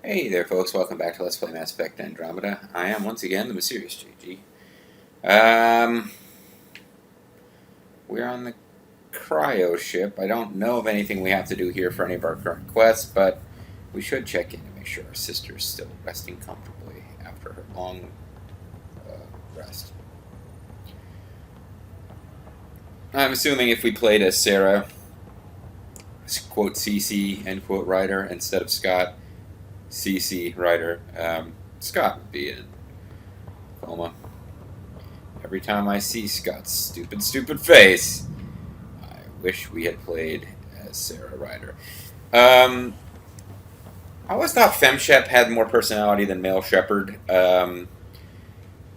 Hey there folks, welcome back to Let's Play Mass Effect Andromeda. I am once again the MysteriousJG. We're on the cryo ship. I don't know of anything we have to do here for any of our current quests, but we should check in to make sure our sister's still resting comfortably after her long rest. I'm assuming if we played as Sarah, quote CC, end quote Ryder, instead of Scott, CC Ryder, Scott would be in coma. Every time I see Scott's stupid face, I wish we had played as Sarah Ryder. I always thought FemShep had more personality than Male Shepherd. Don't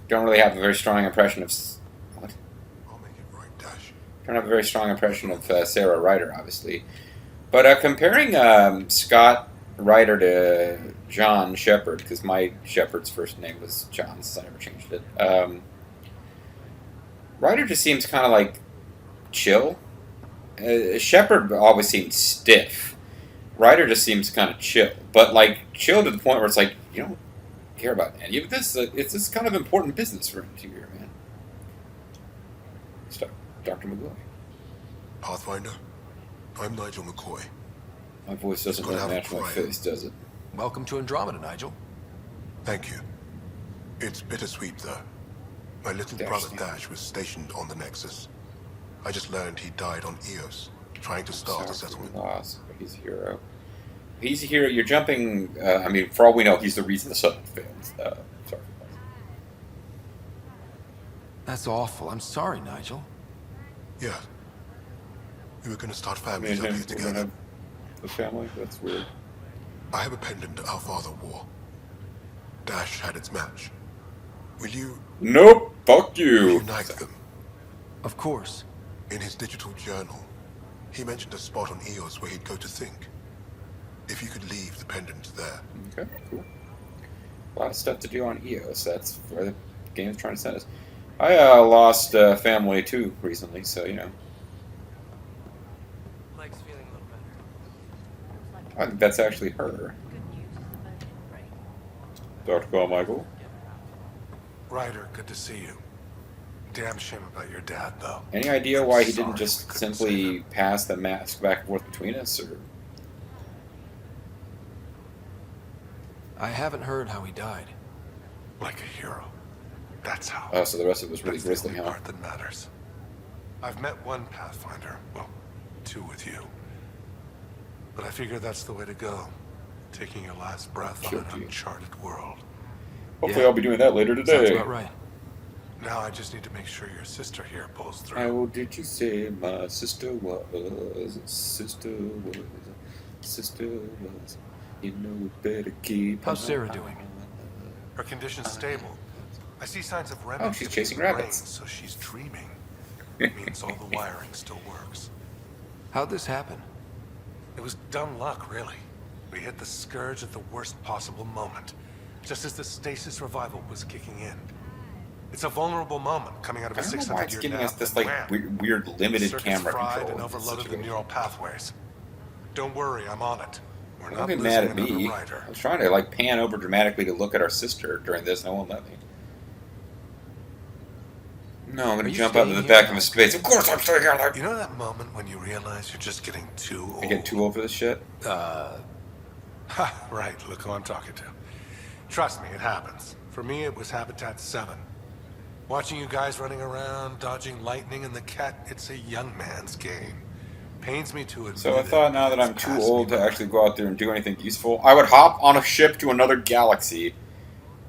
really have a very strong impression of... What? I'll make it right, Dash. Don't have a very strong impression of Sarah Ryder, obviously. But comparing Scott Ryder to John Shepard, because my Shepard's first name was John, so I never changed it. Ryder just seems kind of like chill. Shepard always seemed stiff. Ryder just seems kind of chill, but like chill to the point where it's like you don't care about any of this. It's this kind of important business for him to hear, man. It's Dr. McGoy. Pathfinder, I'm Nigel McCoy. My voice doesn't really match my face, does it? Welcome to Andromeda, Nigel. Thank you. It's bittersweet, though. My little brother Dash was stationed on the Nexus. I just learned he died on Eos, trying to start a settlement. Loss, but he's a hero. He's a hero. You're jumping. I mean, for all we know, he's the reason the settlement failed. Sorry. That's awful. I'm sorry, Nigel. Yeah. We were going to start families up here together. A family? That's weird. I have a pendant our father wore. Dash had its match. Will you... Nope! Fuck you! Reunite them? Of course. In his digital journal, he mentioned a spot on Eos where he'd go to think. If you could leave the pendant there. Okay, cool. A lot of stuff to do on Eos. That's where the game's trying to send us. I lost family too recently, so you know. Mike's feeling a little better. I think that's actually her. Dr. Carmichael. Ryder, good to see you. Damn shame about your dad, though. Any idea why he didn't just simply pass the mask back and forth between us, or? I haven't heard how he died. Like a hero. That's how. Oh, so the rest of it was really That's the grisly, only huh? part that matters. I've met one Pathfinder. Well, two with you. But I figure that's the way to go. Taking your last breath on an uncharted world. Hopefully Yeah. I'll be doing that later today. Sounds about right. Now I just need to make sure your sister here pulls through. How did you say my sister was? Sister was. Sister was. You know we better keep. How's Sarah doing? Her condition's stable. I see signs of REM. Oh, she's chasing in the rabbits. brain, so she's dreaming. It means all the wiring still works. How'd this happen? It was dumb luck, really. We hit the Scourge at the worst possible moment, just as the stasis revival was kicking in. It's a vulnerable moment coming out of a I don't know why it's 600-year giving nap, us this and like wham! weird limited Circuits camera fried control. and in this overloaded the situation. neural pathways. Don't worry, I'm on it. We're Don't not get losing mad at another me. rider. I was trying to like pan over dramatically to look at our sister during this, and no one let me. No, I'm gonna Are you jump out of staying the here? back of a space. Of course I'm staying here. Like, You know that moment when you realize you're just getting too old? I get too old for this shit. Ha, right, look who I'm talking to. Trust me, it happens. For me, it was Habitat 7. Watching you guys running around, dodging lightning and the cat, it's a young man's game. Pains me to admit So I it, thought now that it's I'm too past old me to by. actually go out there and do anything useful, I would hop on a ship to another galaxy.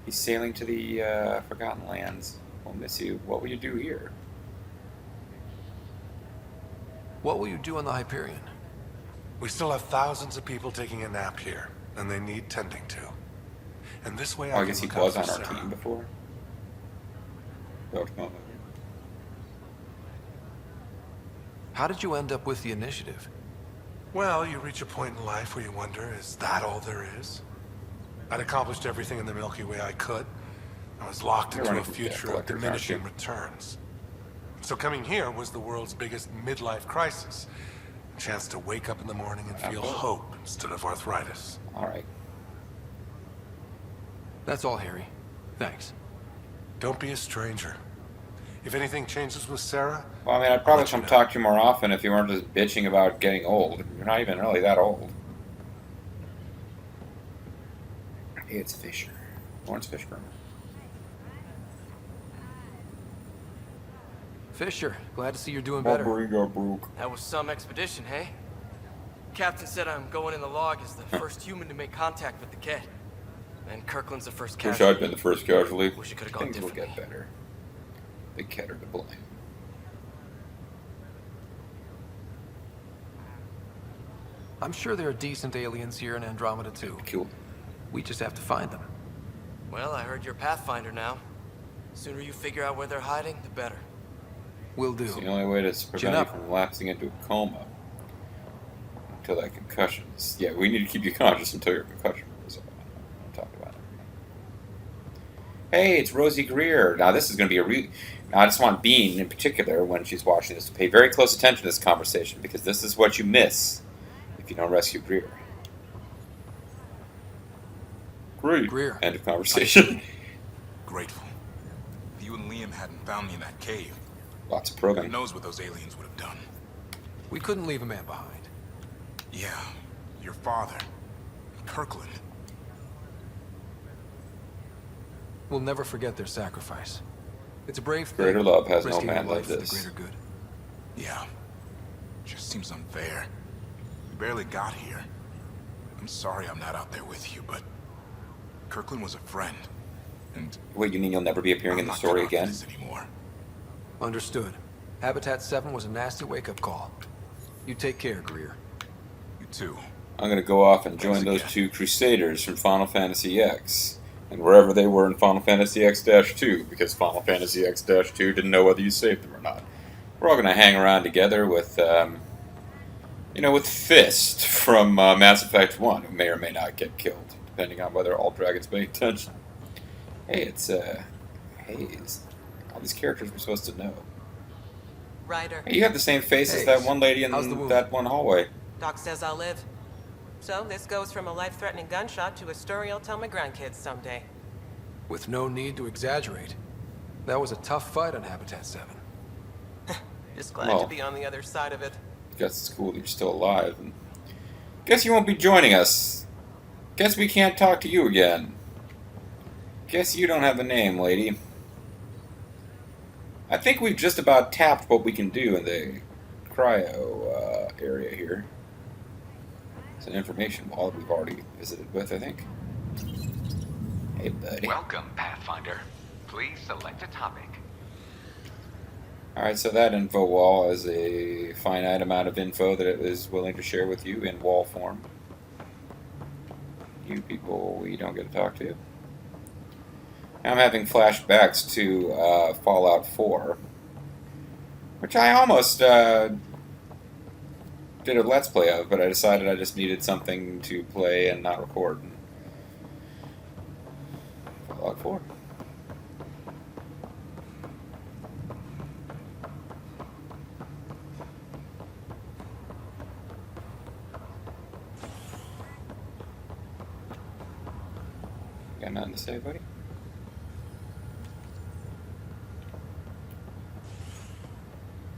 He's sailing to the Forgotten Lands. We'll miss you. What will you do here? What will you do on the Hyperion? We still have thousands of people taking a nap here, and they need tending to. And this way Oh, I can guess he look out was for on our Sarah. team before. Dr. Carmichael. How did you end up with the initiative? Well, you reach a point in life where you wonder, is that all there is? I'd accomplished everything in the Milky Way I could. I was locked You're into running a from future debt of collectors, aren't diminishing you? returns. So coming here was the world's biggest midlife crisis. A chance to wake up in the morning and feel Okay. hope instead of arthritis. Alright. That's all, Harry. Thanks. Don't be a stranger. If anything changes with Sarah... Well, I mean, I'd probably come talk to you more often if you weren't just bitching about getting old. You're not even really that old. Hey, it's Fisher. Lawrence Fishburne. Fisher, glad to see you're doing better. That was some expedition, hey? Captain said I'm going in the log as the first human to make contact with the Ket. And Kirkland's the first Wish casualty. I'd been the first casualty. Wish it could have gone Things will differently. get better. The Ket are to blame. I'm sure there are decent aliens here in Andromeda too. Cool. We just have to find them. Well, I heard you're Pathfinder now. Sooner you figure out where they're hiding, the better. Will do. It's the only way to prevent you up. from lapsing into a coma. Until that concussion is... Yeah, we need to keep you conscious until your concussion is over. I'll talk about it. Hey, it's Rosie Greer. Now, this is going to be a Now, I just want Bean, in particular, when she's watching this, to pay very close attention to this conversation, because this is what you miss if you don't rescue Greer. Greer. End of conversation. Grateful. If you and Liam hadn't found me in that cave, Lots of who probing. knows what those aliens would have done. We couldn't leave a man behind. Yeah, your father, Kirkland. We'll never forget their sacrifice. It's a brave thing. Greater love has no risking man your like life for this. the greater good. Yeah, just seems unfair. We barely got here. I'm sorry I'm not out there with you, but Kirkland was a friend, and Wait, you mean you'll never be appearing in I'm the not story cut out for again? this anymore. Understood. Habitat 7 was a nasty wake-up call. You take care, Greer. You too. I'm going to go off and join Thanks those again. two Crusaders from Final Fantasy X. And wherever they were in Final Fantasy X-2, because Final Fantasy X-2 didn't know whether you saved them or not. We're all going to hang around together with, with Fist from Mass Effect 1, who may or may not get killed, depending on whether all dragons pay attention. Hey, it's, Hayes. All these characters we're supposed to know. Ryder, Hey, you have the same face as that one lady in How's the wound? that one hallway. Doc says I'll live. So this goes from a life-threatening gunshot to a story I'll tell my grandkids someday. With no need to exaggerate. That was a tough fight on Habitat 7. Just glad Well. to be on the other side of it. Guess it's cool that you're still alive. And guess you won't be joining us. Guess we can't talk to you again. Guess you don't have a name, lady. I think we've just about tapped what we can do in the cryo area here. It's an information wall that we've already visited with, I think. Hey, buddy. Welcome, Pathfinder. Please select a topic. Alright, so that info wall is a finite amount of info that it is willing to share with you in wall form. You people we don't get to talk to. I'm having flashbacks to Fallout 4, which I almost did a Let's Play of, but I decided I just needed something to play and not record. Fallout 4. Got nothing to say, buddy?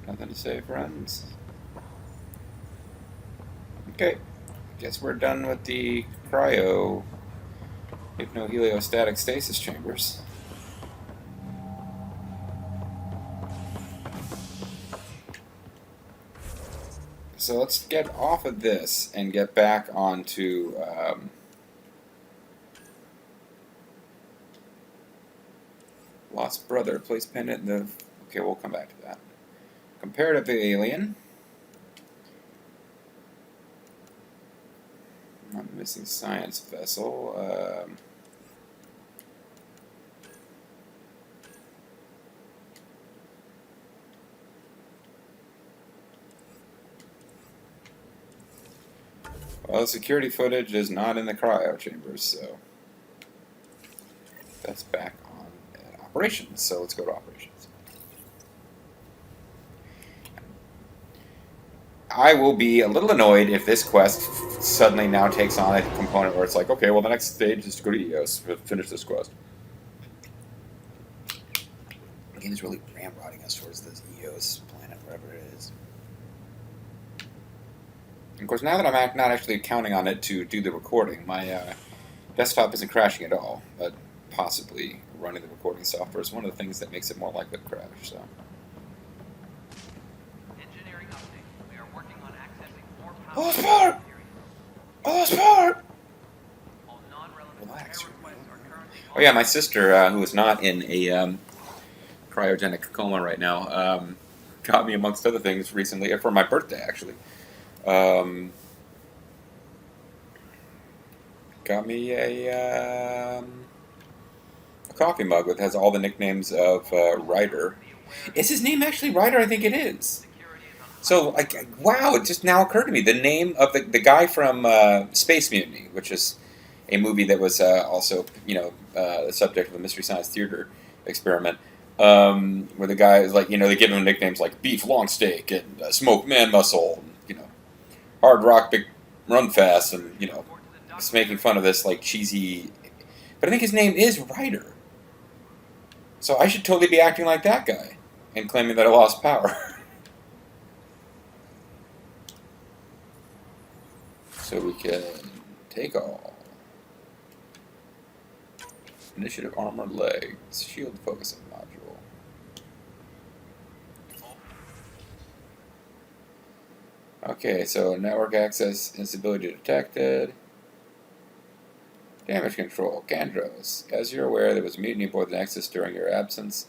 Nothing to say, friends? Okay. Guess we're done with the cryo hypnoheliostatic stasis chambers. So let's get off of this and get back onto Lost Brother. Place pendant in the... Okay, we'll come back to that. Comparative alien. I'm missing science vessel. Well, the security footage is not in the cryo chambers, so that's back on operations. So let's go to operations. I will be a little annoyed if this quest suddenly now takes on a component where it's like, okay, well, the next stage is to go to EOS to finish this quest. The game is really ramrodding us towards this EOS planet, wherever it is. And of course, now that I'm not actually counting on it to do the recording, my desktop isn't crashing at all, but possibly running the recording software is one of the things that makes it more likely to crash, so... Oh, Sport! Oh, Sport! Relax. Oh yeah, my sister, who is not in a cryogenic coma right now, got me, amongst other things, recently, for my birthday, actually. Got me a coffee mug that has all the nicknames of Ryder. Is his name actually Ryder? I think it is. So, like, wow, it just now occurred to me. The name of the guy from Space Mutiny, which is a movie that was also, the subject of a Mystery Science Theater experiment, where the guy is like, they give him nicknames like Beef Long Steak and Smoked Man Muscle, and, Hard Rock Big Run Fast, and, just making fun of this, like, cheesy... But I think his name is Ryder. So I should totally be acting like that guy and claiming that I lost power. So we can take all. Initiative armored legs. Shield focusing module. Okay, so network access instability detected. Damage control. Gandros. As you're aware, there was a mutiny aboard the Nexus during your absence.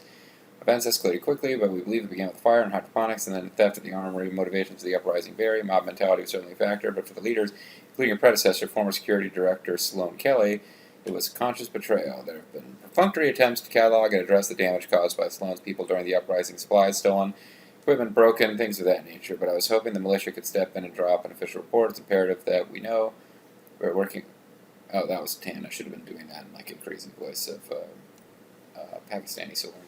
Events escalated quickly, but we believe it began with fire and hydroponics, and then theft of the armory. Motivations of the uprising vary. Mob mentality was certainly a factor, but for the leaders, including your predecessor, former security director Sloan Kelly, it was conscious betrayal. There have been perfunctory attempts to catalog and address the damage caused by Sloan's people during the uprising. Supplies stolen, equipment broken, things of that nature, but I was hoping the militia could step in and drop an official report. It's imperative that we know we're working... Oh, that was Tan. I should have been doing that in like a crazy voice of Pakistani Solomon.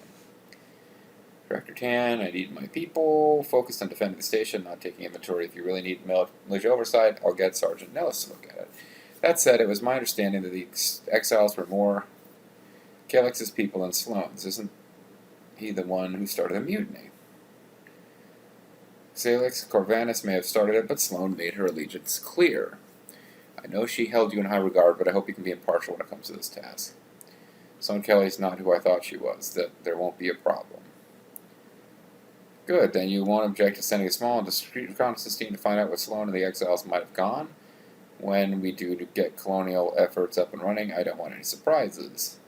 Director Tan, I need my people. Focused on defending the station, not taking inventory. If you really need militia oversight, I'll get Sergeant Nellis to look at it. That said, it was my understanding that the exiles were more Calix's people than Sloan's. Isn't he the one who started a mutiny? Salix Corvanus may have started it, but Sloan made her allegiance clear. I know she held you in high regard, but I hope you can be impartial when it comes to this task. Sloan Kelly's not who I thought she was. That there won't be a problem. Good, then you won't object to sending a small and discreet reconnaissance team to find out what Sloan and the exiles might have gone. When we do to get colonial efforts up and running, I don't want any surprises.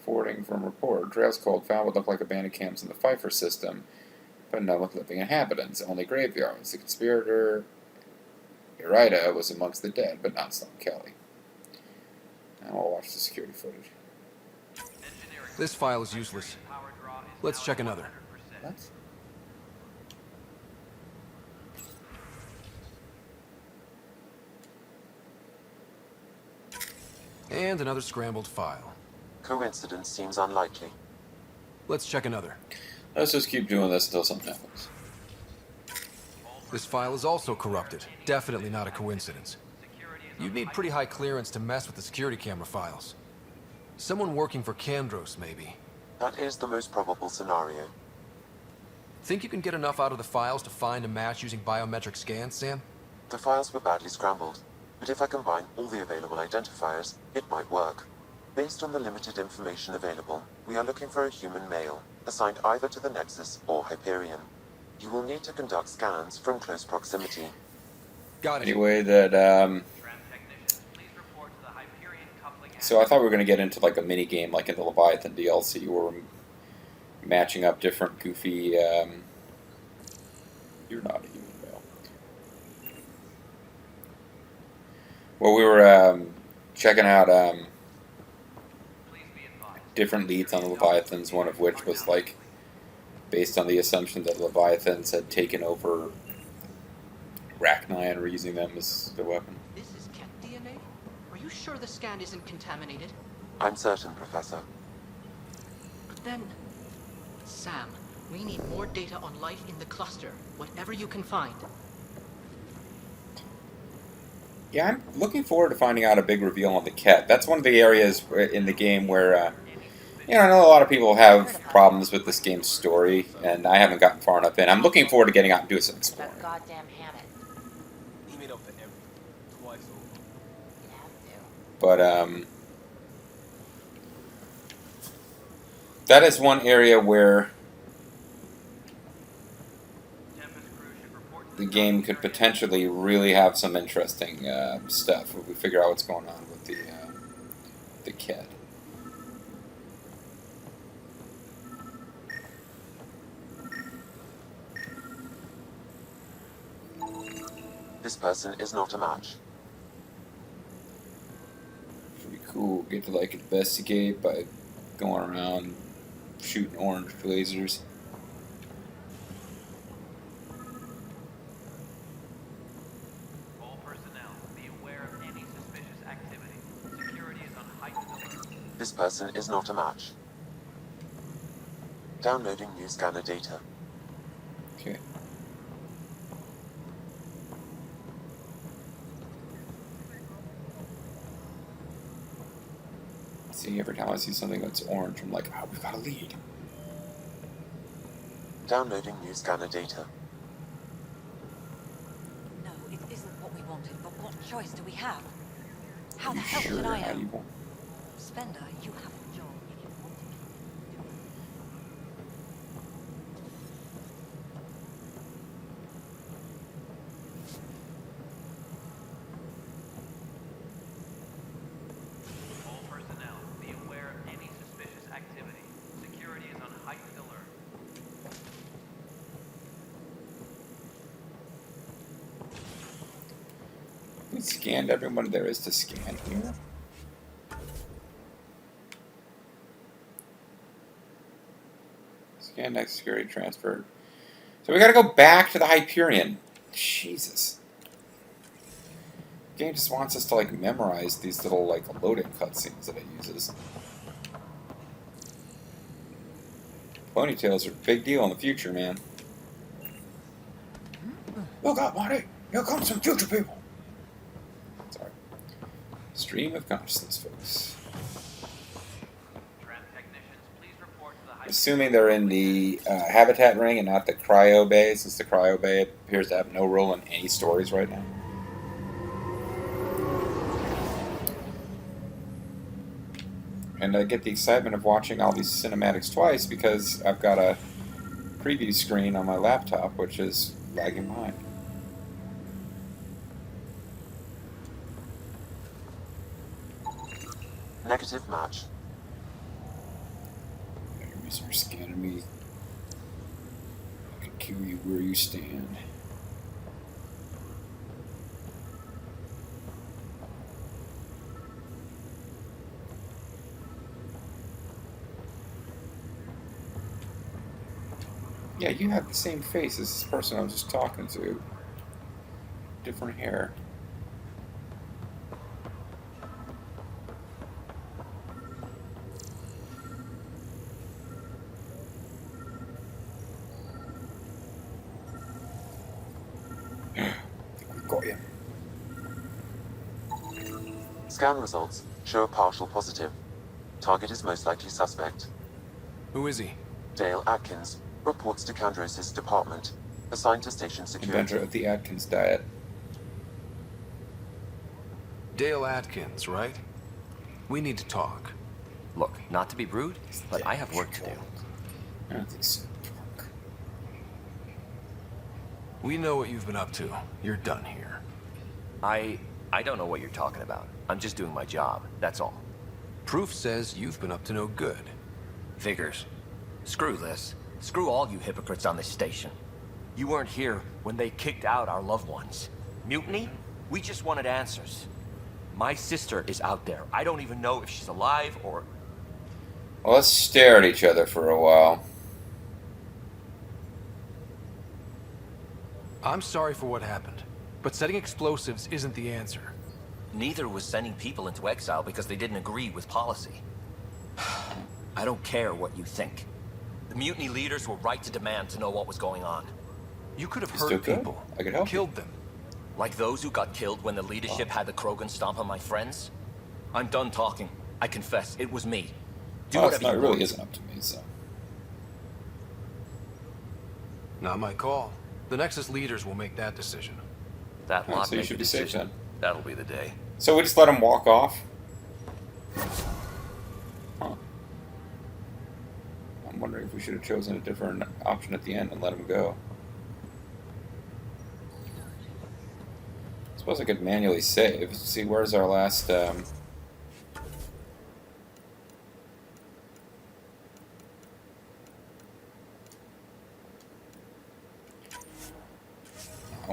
Forwarding from report. Trails cold found what looked like abandoned camps in the Pfeiffer system, but none with living inhabitants, only graveyards. The conspirator, Irida, was amongst the dead, but not Sloan Kelly. Now we'll watch the security footage. This file is useless. Let's check another. What? And another scrambled file. Coincidence seems unlikely. Let's check another. Let's just keep doing this until something happens. This file is also corrupted. Definitely not a coincidence. You'd need pretty high clearance to mess with the security camera files. Someone working for Kandros, maybe. That is the most probable scenario. Think you can get enough out of the files to find a match using biometric scans, Sam? The files were badly scrambled, but if I combine all the available identifiers, it might work. Based on the limited information available, we are looking for a human male, assigned either to the Nexus or Hyperion. You will need to conduct scans from close proximity. Got it. Anyway, so I thought we were going to get into like a mini game, like in the Leviathan DLC, where we're matching up different goofy. You're not a human male. Well, we were checking out different leads on the Leviathans. One of which was like based on the assumption that Leviathans had taken over Rachni and were using them as their weapon. This is cat DNA? Are you sure the scan isn't contaminated? I'm certain, Professor. But then... Sam, We need more data on life in the cluster, whatever you can find. Yeah, I'm looking forward to finding out a big reveal on the Ket. That's one of the areas in the game where, I know a lot of people have problems with this game's story, and I haven't gotten far enough in. I'm looking forward to getting out and doing some exploring. That goddamn Hammett. He made up for everything. Twice over. You have to. But, that is one area where the game could potentially really have some interesting stuff if we figure out what's going on with the Ket. This person is not a match. Pretty cool. Get to like investigate by going around shooting orange lasers. All personnel, be aware of any suspicious activity. Security is on heightened alert. This person is not a match. Downloading new scanner data. Okay. See, every time I see something that's orange, I'm like, oh, we've got a lead. Downloading new scanner data. No, it isn't what we wanted, but what choice do we have? How the You hell sure should I how know? you want? Spender, you have a job if you want to keep doing it. All personnel, be aware of any suspicious activity. Security is on heightened alert. We scanned everyone there is to scan here. Scan next security transferred. So we gotta go back to the Hyperion. Jesus. The game just wants us to like memorize these little like loading cutscenes that it uses. Ponytails are a big deal in the future, man. Look out, Marty! Here comes some future people! Sorry. Stream of consciousness, folks. Tram technicians, please report to the high. Assuming they're in the habitat ring and not the cryo bay, since the cryo bay appears to have no role in any stories right now. And I get the excitement of watching all these cinematics twice because I've got a preview screen on my laptop, which is lagging behind. Negative match. Enemies are scanning me. I can kill you where you stand. Yeah, you have the same face as this person I was just talking to. Different hair. I think we've got him. Scan results show a partial positive. Target is most likely suspect. Who is he? Dale Atkins reports to Candros' department, assigned to station security. Inventor of the Atkins diet. Dale Atkins, right? We need to talk. Look, not to be rude, but I have work to do. I don't think so. We know what you've been up to. You're done here. I don't know what you're talking about. I'm just doing my job, that's all. Proof says you've been up to no good. Figures. Screw this. Screw all you hypocrites on this station. You weren't here when they kicked out our loved ones. Mutiny? We just wanted answers. My sister is out there. I don't even know if she's alive or... Well, let's stare at each other for a while. I'm sorry for what happened, but setting explosives isn't the answer. Neither was sending people into exile because they didn't agree with policy. I don't care what you think. The mutiny leaders were right to demand to know what was going on. You could have You still hurt could. people. I could help you. Killed them. Like those who got killed when the leadership had the Krogan stomp on my friends? I'm done talking. I confess, it was me. Do Well, it's whatever not, you it really want. isn't up to me, so. Not my call. The Nexus leaders will make that decision. That Oh, lot so you make should a be safe decision. then. That'll be the day. So we just let him walk off? Huh. I'm wondering if we should have chosen a different option at the end and let him go. I suppose I could manually save. See, where's our last... I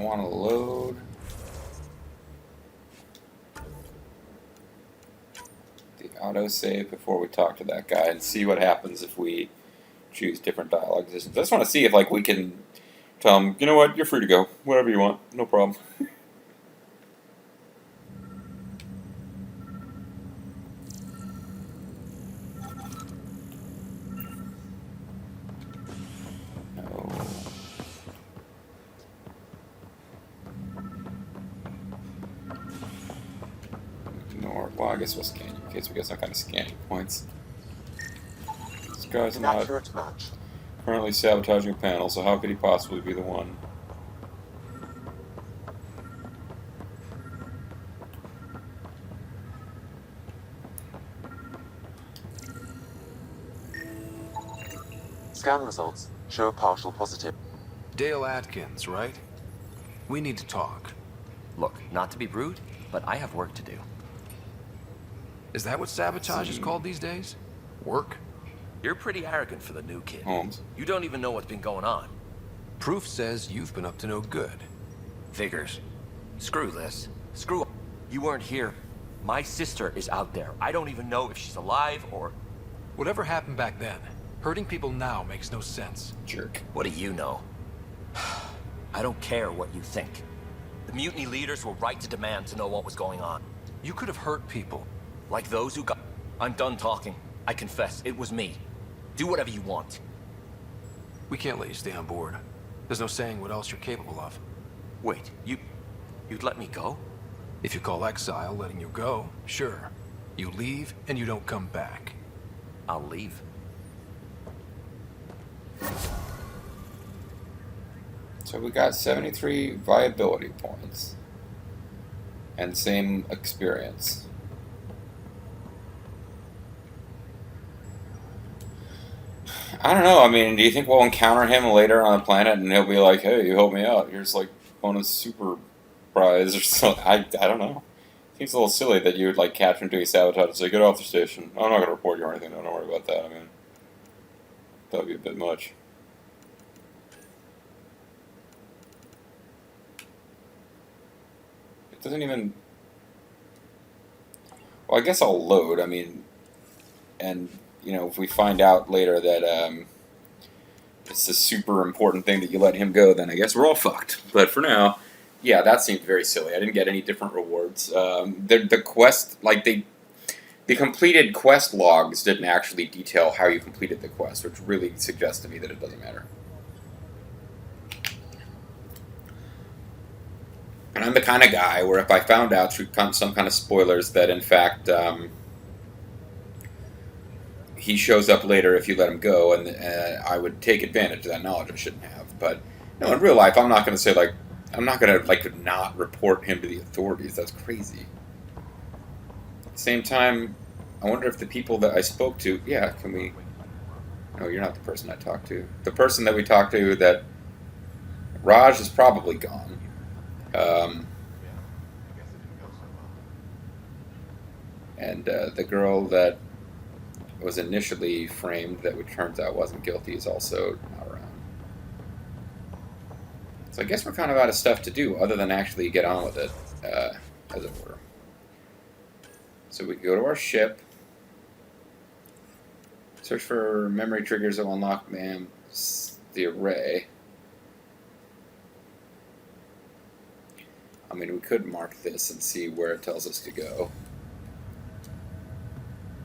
want to load the autosave before we talk to that guy and see what happens if we choose different dialogue decisions. I just want to see if like we can tell him, you know what, you're free to go, whatever you want, no problem. No. Ignore. Well, I guess we'll scan you in case we get some kind of scanning points. This guy's not Inaccurate match. currently sabotaging a panel, so how could he possibly be the one? Scan results show a partial positive. Dale Atkins, right? We need to talk. Look, not to be rude, but I have work to do. Is that what sabotage is called these days? Work? You're pretty arrogant for the new kid. Holmes. You don't even know what's been going on. Proof says you've been up to no good. Figures. Screw this. Screw. You weren't here. My sister is out there. I don't even know if she's alive or... Whatever happened back then, hurting people now makes no sense. Jerk. What do you know? I don't care what you think. The mutiny leaders were right to demand to know what was going on. You could have hurt people. Like those who got... I'm done talking. I confess, it was me. Do whatever you want. We can't let you stay on board. There's no saying what else you're capable of. Wait, you'd let me go? If you call exile letting you go, sure. You leave and you don't come back. I'll leave. So we got 73 viability points. And same experience. I don't know, I mean, do you think we'll encounter him later on the planet and he'll be like, hey, you helped me out, here's like bonus super prize or something? I don't know. Seems a little silly that you would like catch him doing sabotage and say, get off the station. I'm not going to report you or anything, don't worry about that. I mean, that would be a bit much. It doesn't even... Well, I guess I'll load, I mean, and, you know, if we find out later that it's a super important thing that you let him go, then I guess we're all fucked. But for now, yeah, that seemed very silly. I didn't get any different rewards. The quest, like, the completed quest logs didn't actually detail how you completed the quest, which really suggests to me that it doesn't matter. And I'm the kind of guy where if I found out through some kind of spoilers that, in fact, he shows up later if you let him go, and I would take advantage of that knowledge I shouldn't have. But, no, in real life, I'm not going to say, like, I'm not going to, like, not report him to the authorities. That's crazy. At the same time, I wonder if the people that I spoke to... Yeah, can we... No, you're not the person I talked to. The person that we talked to that... Raj is probably gone. And the girl that was initially framed that it turns out wasn't guilty is also not around. So I guess we're kind of out of stuff to do other than actually get on with it, as it were. So we go to our ship, search for memory triggers that will unlock the array. I mean, we could mark this and see where it tells us to go.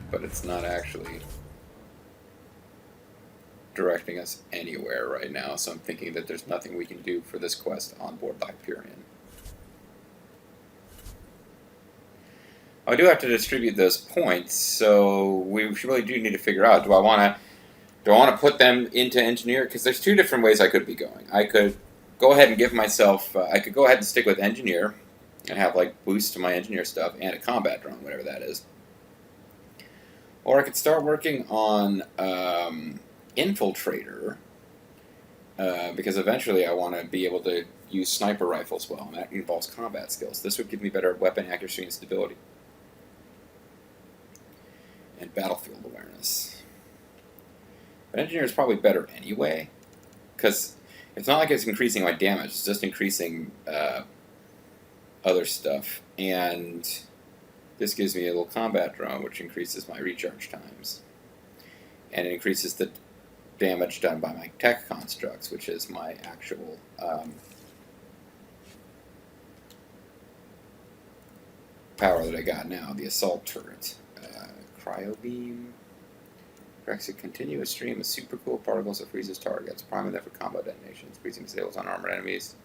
But it's not actually... directing us anywhere right now, so I'm thinking that there's nothing we can do for this quest on board Hyperion. I do have to distribute those points, so we really do need to figure out, do I want to put them into engineer? Because there's two different ways I could be going. I could go ahead and give myself, I could go ahead and stick with engineer and have like boost to my engineer stuff and a combat drone, whatever that is. Or I could start working on infiltrator, because eventually I want to be able to use sniper rifles well, and that involves combat skills. This would give me better weapon accuracy and stability. And battlefield awareness. But engineer is probably better anyway, because it's not like it's increasing my damage, it's just increasing other stuff. And this gives me a little combat drone, which increases my recharge times. And it increases the damage done by my tech constructs, which is my actual power that I got now, the assault turret. Cryo beam. Directs a continuous stream of super cool particles that freezes targets, priming them for combo detonations, increasing disables on armored enemies,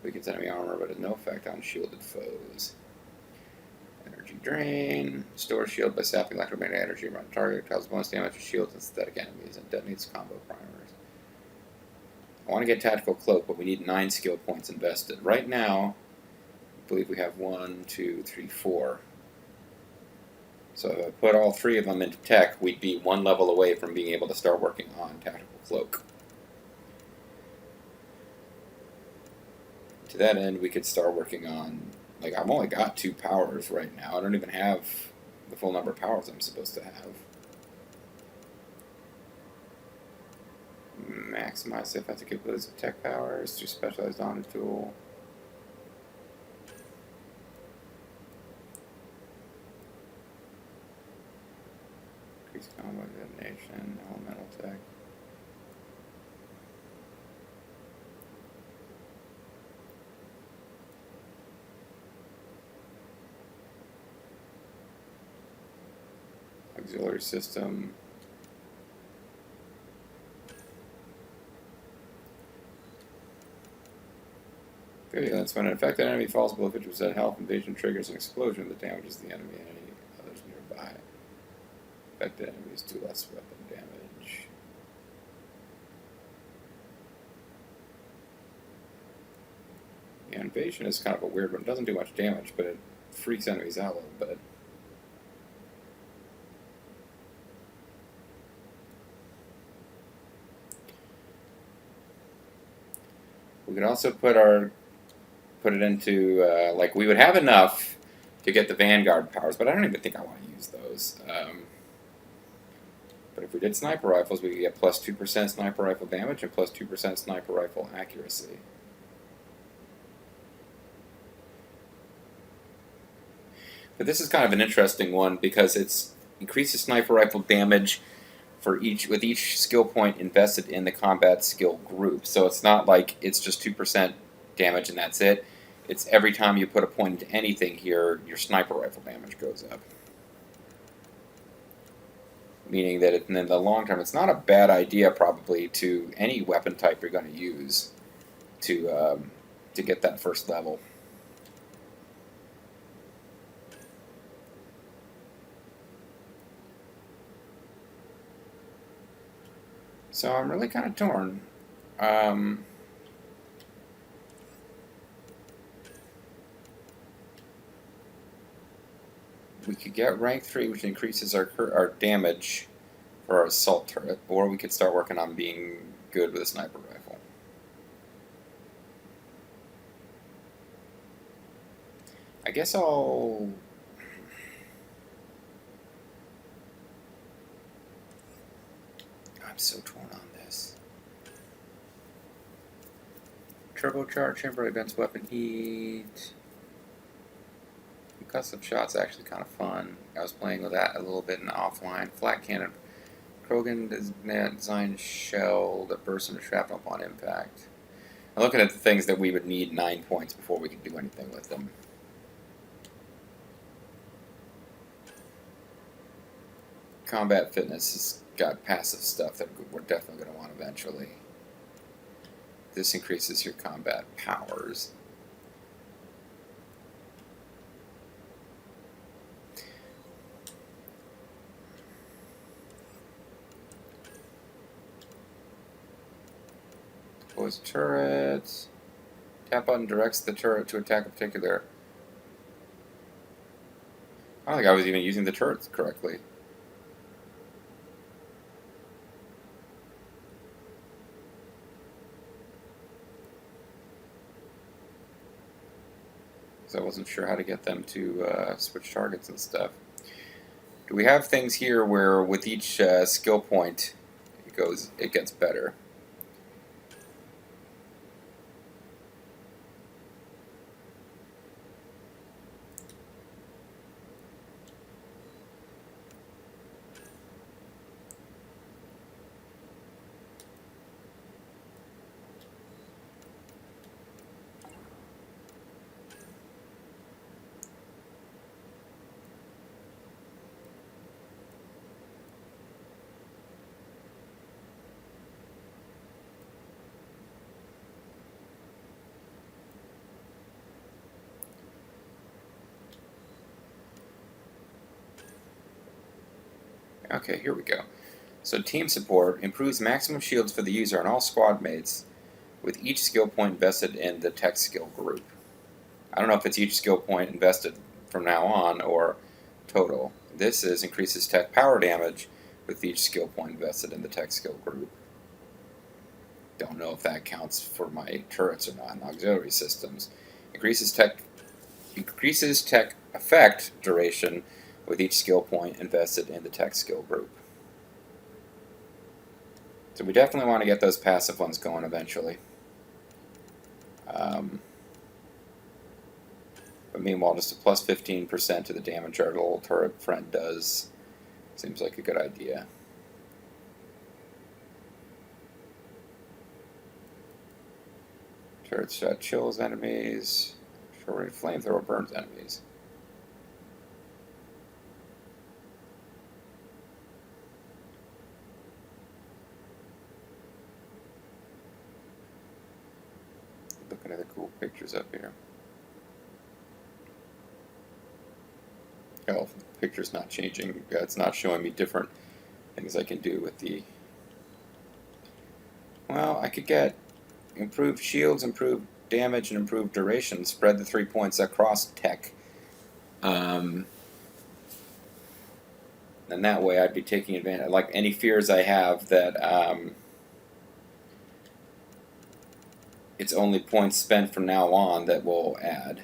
weakens enemy armor, but has no effect on shielded foes. Energy drain. Store shield by sapping electromagnetic energy around target, causes bonus damage to shields and synthetic enemies, and detonates combo primers. I want to get tactical cloak, but we need 9 skill points invested. Right now, I believe we have 1, 2, 3, 4. So if I put all 3 of them into tech, we'd be 1 level away from being able to start working on tactical cloak. To that end, we could start working on, like, I've only got 2 powers right now. I don't even have the full number of powers I'm supposed to have. Maximize the offensive capabilities of tech powers through specialized on tool. Increase combo detonation, elemental tech. Auxiliary system. That's when an affected enemy falls below 50% health, invasion triggers an explosion that damages the enemy and any others nearby. Affected enemies do less weapon damage. Yeah, invasion is kind of a weird one. It doesn't do much damage, but it freaks enemies out a little bit. We could also put it into, like, we would have enough to get the Vanguard powers, but I don't even think I want to use those. But if we did sniper rifles, we could get plus 2% sniper rifle damage and plus 2% sniper rifle accuracy. But this is kind of an interesting one because it increases sniper rifle damage for with each skill point invested in the combat skill group. So it's not like it's just 2% damage and that's it. It's every time you put a point into anything here, your sniper rifle damage goes up. Meaning that in the long term, it's not a bad idea probably to any weapon type you're going to use to get that first level. So I'm really kind of torn. We could get rank 3, which increases our damage for our assault turret, or we could start working on being good with a sniper rifle. I guess I'm so torn on this. Turbocharge, temporary events, weapon heat. Custom shot's actually kind of fun. I was playing with that a little bit in offline. Flat cannon. Krogan designed shell that bursts into shrapnel upon impact. I'm looking at the things that we would need 9 points before we could do anything with them. Combat fitness is got passive stuff that we're definitely going to want eventually. This increases your combat powers. Deploys turrets. Tap button directs the turret to attack a particular. I don't think I was even using the turrets correctly. I wasn't sure how to get them to switch targets and stuff. Do we have things here where with each skill point it gets better? Okay, here we go. So team support improves maximum shields for the user and all squad mates with each skill point invested in the tech skill group. I don't know if it's each skill point invested from now on or total. This is increases tech power damage with each skill point invested in the tech skill group. Don't know if that counts for my turrets or not in auxiliary systems. Increases tech effect duration with each skill point invested in the tech skill group. So we definitely want to get those passive ones going eventually. But meanwhile, just a plus 15% to the damage our little turret friend does seems like a good idea. Turret shot chills enemies. Short range flamethrower burns enemies. Looking at the cool pictures up here. Oh, the picture's not changing. It's not showing me different things I can do with the... Well, I could get improved shields, improved damage, and improved duration. Spread the 3 points across tech. And that way I'd be taking advantage. Like any fears I have that it's only points spent from now on that will add.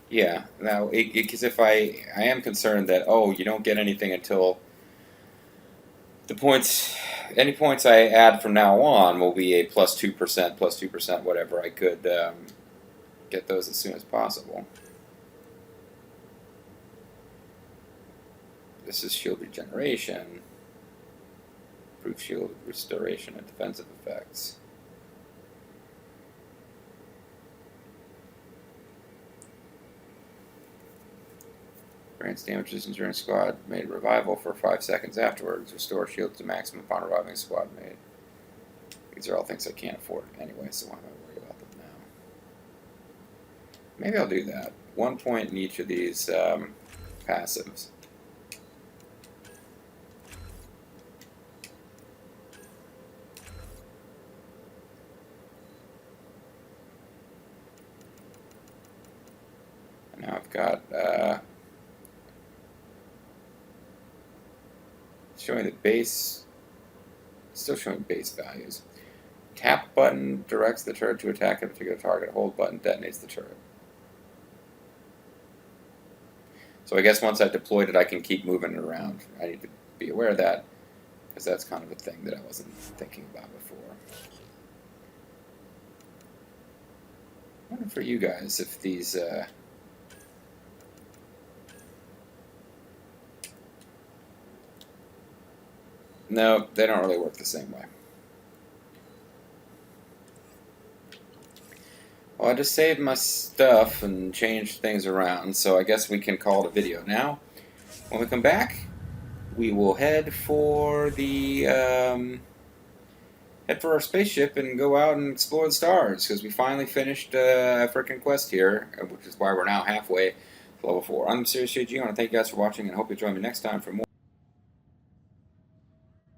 Yeah, now, because if I am concerned that, oh, you don't get anything until the points, any points I add from now on will be a plus 2%, whatever. I could get those as soon as possible. This is shield regeneration, proof shield restoration, and defensive effects. Grants damages during squad mate revival for 5 seconds afterwards. Restore shield to maximum upon reviving squad mate. These are all things I can't afford anyway, so why am I worried about them now? Maybe I'll do that. 1 point in each of these passives. And now I've got showing the base, still showing base values. Tap button directs the turret to attack a particular target. Hold button detonates the turret. So I guess once I deployed it, I can keep moving it around. I need to be aware of that, because that's kind of a thing that I wasn't thinking about before. I wonder for you guys if these... No, they don't really work the same way. Well, I just saved my stuff and changed things around, so I guess we can call it a video now. When we come back, we will head for the head for our spaceship and go out and explore the stars, because we finally finished a freaking quest here, which is why we're now halfway to level 4. I'm MysteriousJG. I want to thank you guys for watching, and I hope you join me next time for more.